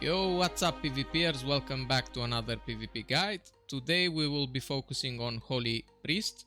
Yo, what's up PvPers? Welcome back to another PvP guide. Today we will be focusing on Holy Priest.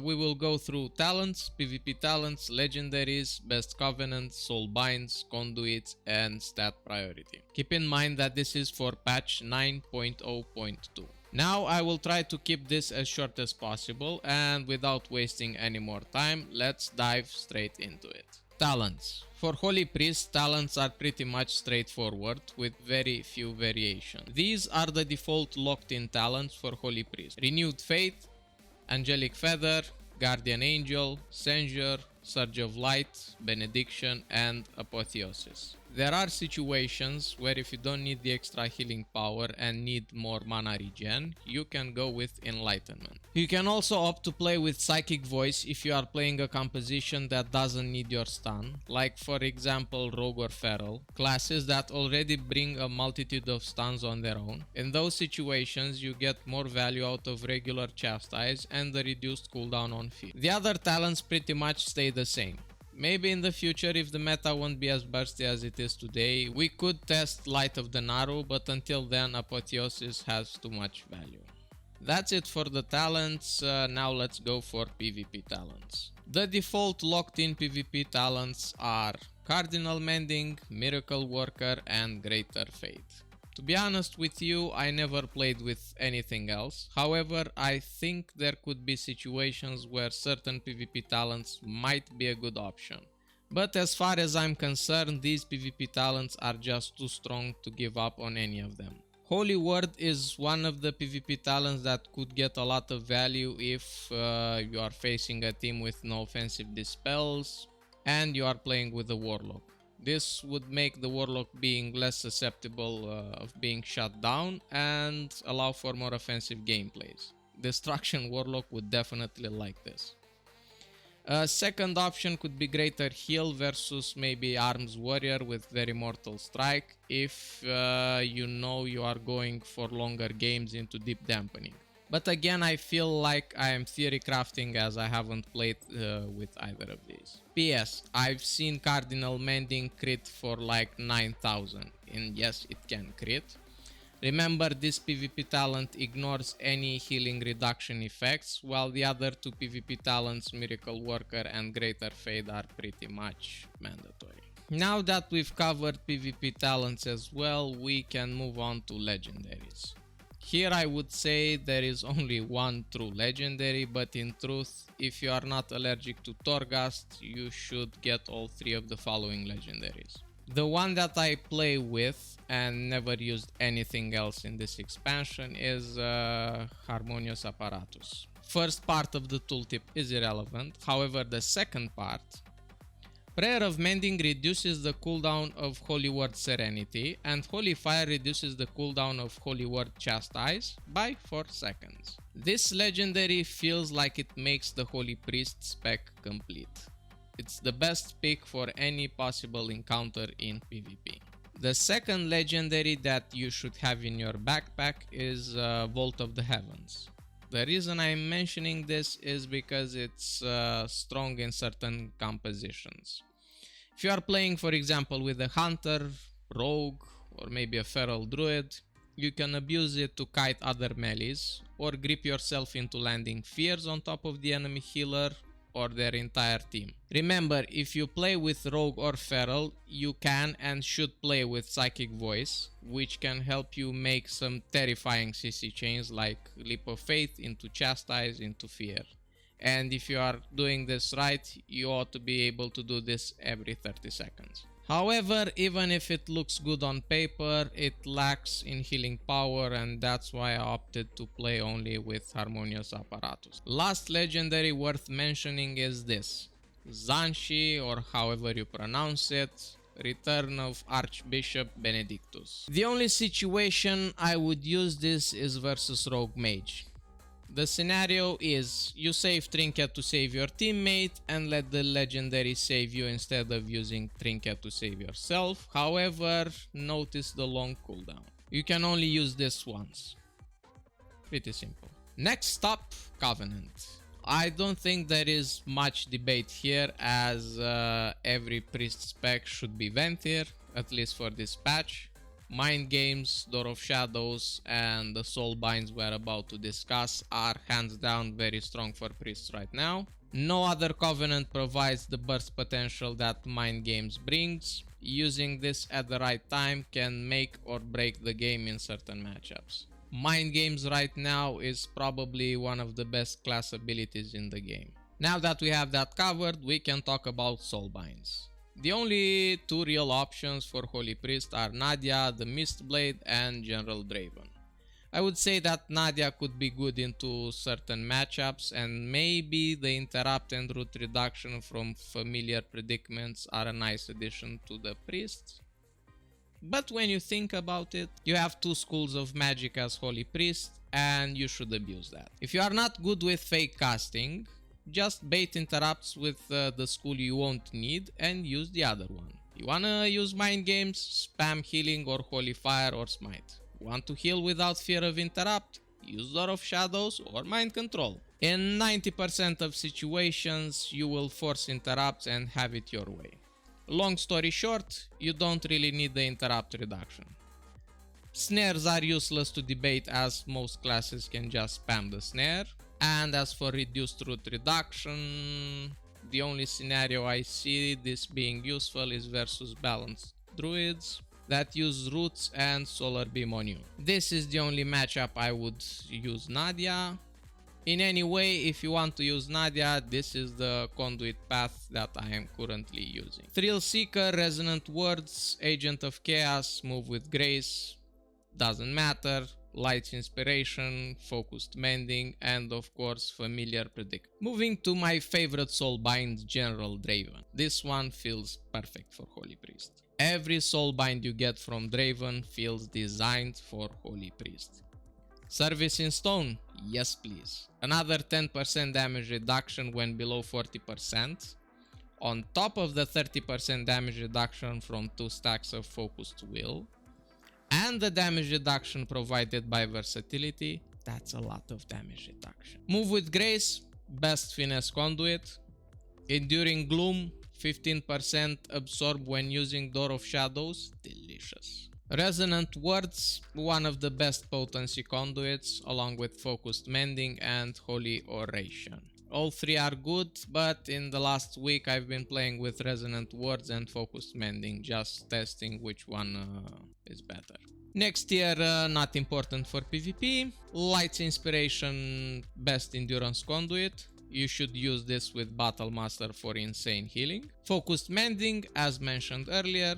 We will go through talents, PvP talents, legendaries, best covenants, soulbinds, conduits, and stat priority. Keep in mind that this is for patch 9.0.2. Now I will try to keep this as short as possible, and without wasting any more time, let's dive straight into it. Talents. For Holy Priest, talents are pretty much straightforward with very few variations. These are the default locked-in talents for Holy Priest: Renewed Faith, Angelic Feather, Guardian Angel, Censure, Surge of Light, Benediction, and Apotheosis. There are situations where if you don't need the extra healing power and need more mana regen, you can go with Enlightenment. You can also opt to play with Psychic Voice if you are playing a composition that doesn't need your stun, like for example Rogue or Feral, classes that already bring a multitude of stuns on their own. In those situations you get more value out of regular Chastise and the reduced cooldown on fear. The other talents pretty much stay the same. Maybe in the future, if the meta won't be as bursty as it is today, we could test Light of the Naru, but until then Apotheosis has too much value. That's it for the talents. Now let's go for PvP talents. The default locked-in PvP talents are Cardinal Mending, Miracle Worker, and Greater Fate. To be honest with you, I never played with anything else. However, I think there could be situations where certain PvP talents might be a good option. But as far as I'm concerned, these PvP talents are just too strong to give up on any of them. Holy Word is one of the PvP talents that could get a lot of value if you are facing a team with no offensive dispels and you are playing with a Warlock. This would make the Warlock being less susceptible of being shut down and allow for more offensive gameplays. Destruction Warlock would definitely like this. A second option could be Greater Heal versus maybe Arms Warrior with Very Mortal Strike if you know you are going for longer games into Deep Dampening. But again, I feel like I am theory crafting as I haven't played with either of these. PS, I've seen Cardinal Mending crit for like 9000, and yes, it can crit. Remember, this PvP talent ignores any healing reduction effects, while the other two PvP talents, Miracle Worker and Greater Fate, are pretty much mandatory. Now that we've covered PvP talents as well, we can move on to legendaries. Here I would say there is only one true legendary, but in truth, if you are not allergic to Torghast, you should get all three of the following legendaries. The one that I play with and never used anything else in this expansion is Harmonious Apparatus. First part of the tooltip is irrelevant, however the second part, Prayer of Mending reduces the cooldown of Holy Word Serenity, and Holy Fire reduces the cooldown of Holy Word Chastise by 4 seconds. This legendary feels like it makes the Holy Priest spec complete. It's the best pick for any possible encounter in PvP. The second legendary that you should have in your backpack is Vault of the Heavens. The reason I'm mentioning this is because it's strong in certain compositions. If you are playing, for example, with a Hunter, Rogue, or maybe a Feral Druid, you can abuse it to kite other melees, or grip yourself into landing fears on top of the enemy healer or their entire team. Remember, if you play with Rogue or Feral, you can and should play with Psychic Voice, which can help you make some terrifying CC chains like Leap of Faith into Chastise into Fear. And if you are doing this right, you ought to be able to do this every 30 seconds. However, even if it looks good on paper, it lacks in healing power, and that's why I opted to play only with Harmonious Apparatus. Last legendary worth mentioning is this, Zanshi, or however you pronounce it, Return of Archbishop Benedictus. The only situation I would use this is versus Rogue Mage. The scenario is you save Trinket to save your teammate and let the legendary save you instead of using Trinket to save yourself. However, notice the long cooldown. You can only use this once. Pretty simple. Next up, Covenant. I don't think there is much debate here, as every priest spec should be Venthyr, at least for this patch. Mind Games, Door of Shadows, and the Soulbinds we're about to discuss are hands down very strong for priests right now. No other covenant provides the burst potential that Mind Games brings. Using this at the right time can make or break the game in certain matchups. Mind Games right now is probably one of the best class abilities in the game. Now that we have that covered, we can talk about Soulbinds. The only two real options for Holy Priest are Nadia, the Mistblade, and General Draven. I would say that Nadia could be good into certain matchups, and maybe the interrupt and root reduction from familiar predicaments are a nice addition to the Priest. But when you think about it, you have two schools of magic as Holy Priest, and you should abuse that. If you are not good with fake casting, just bait interrupts with the school you won't need and use the other one. You wanna use Mind Games, spam healing or Holy Fire or Smite. Want to heal without fear of interrupt? Use Door of Shadows or Mind Control. In 90% of situations, you will force interrupts and have it your way. Long story short, you don't really need the interrupt reduction. Snares are useless to debate as most classes can just spam the snare. And as for reduced root reduction, the only scenario I see this being useful is versus balanced druids that use roots and solar beam on you. This is the only matchup I would use Nadia. In any way, if you want to use Nadia, this is the conduit path that I am currently using. Thrill Seeker, Resonant Words, Agent of Chaos, Move with Grace, doesn't matter. Light's Inspiration, Focused Mending, and of course Familiar Predict. Moving to my favorite Soulbind, General Draven. This one feels perfect for Holy Priest. Every Soulbind you get from Draven feels designed for Holy Priest. Service in Stone? Yes please. Another 10% damage reduction when below 40%. On top of the 30% damage reduction from 2 stacks of Focused Will. And the damage reduction provided by versatility, that's a lot of damage reduction. Move with Grace, best finesse conduit. Enduring Gloom, 15% absorb when using Door of Shadows, delicious. Resonant Words, one of the best potency conduits, along with Focused Mending and Holy Oration. All three are good, but in the last week I've been playing with Resonant Words and Focused Mending, just testing which one is better. Next tier, not important for PvP. Light's Inspiration, best endurance conduit. You should use this with Battle Master for insane healing. Focused Mending, as mentioned earlier.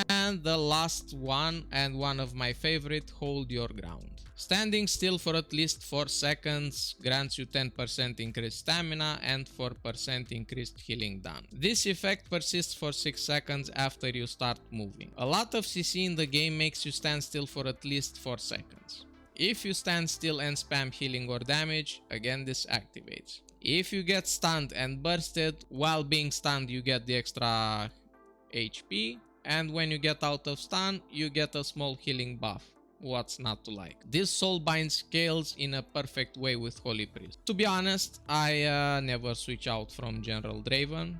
And the last one, and one of my favorite, Hold Your Ground. Standing still for at least 4 seconds grants you 10% increased stamina and 4% increased healing done. This effect persists for 6 seconds after you start moving. A lot of CC in the game makes you stand still for at least 4 seconds. If you stand still and spam healing or damage, again this activates. If you get stunned and bursted, while being stunned you get the extra HP, and when you get out of stun, you get a small healing buff. What's not to like? This Soulbind scales in a perfect way with Holy Priest. To be honest, I never switch out from General Draven.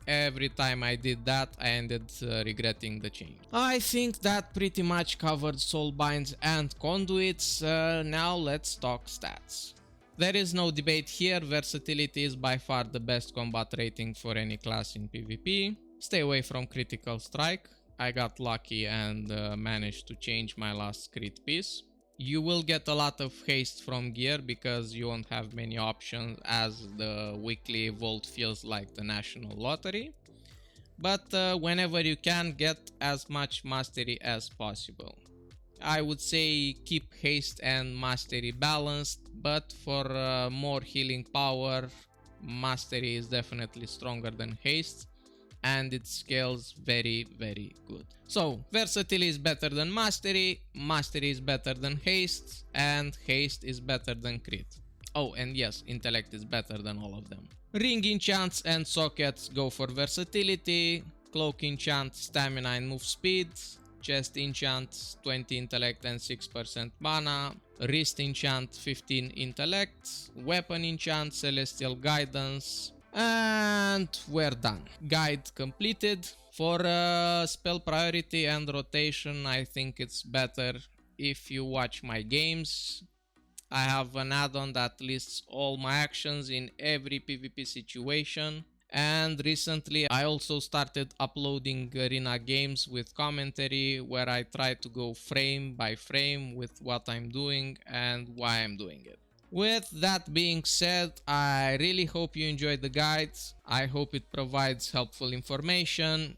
Every time I did that, I ended regretting the change. I think that pretty much covered Soulbinds and Conduits. Now let's talk stats. There is no debate here, versatility is by far the best combat rating for any class in PvP. Stay away from critical strike. I got lucky and managed to change my last crit piece. You will get a lot of haste from gear because you won't have many options, as the weekly vault feels like the national lottery. But whenever you can, get as much mastery as possible. I would say keep haste and mastery balanced, but for more healing power, mastery is definitely stronger than haste. And it scales very, very good. So, versatility is better than mastery is better than haste, and haste is better than crit. Oh, and yes, intellect is better than all of them. Ring enchants and sockets go for versatility, cloak enchant, stamina and move speed, chest enchant, 20 intellect and 6% mana, wrist enchant, 15 intellect, weapon enchant, celestial guidance, And we're done. Guide completed. For spell priority and rotation, I think it's better if you watch my games. I have an add-on that lists all my actions in every PvP situation. And recently I also started uploading arena games with commentary where I try to go frame by frame with what I'm doing and why I'm doing it. With that being said, I really hope you enjoyed the guides. I hope it provides helpful information.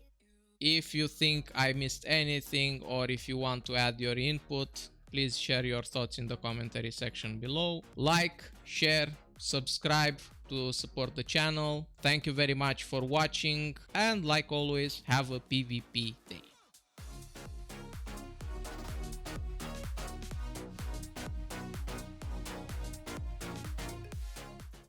If you think I missed anything or if you want to add your input, please share your thoughts in the commentary section below. Like, share, subscribe to support the channel. Thank you very much for watching, and like always, have a PvP day.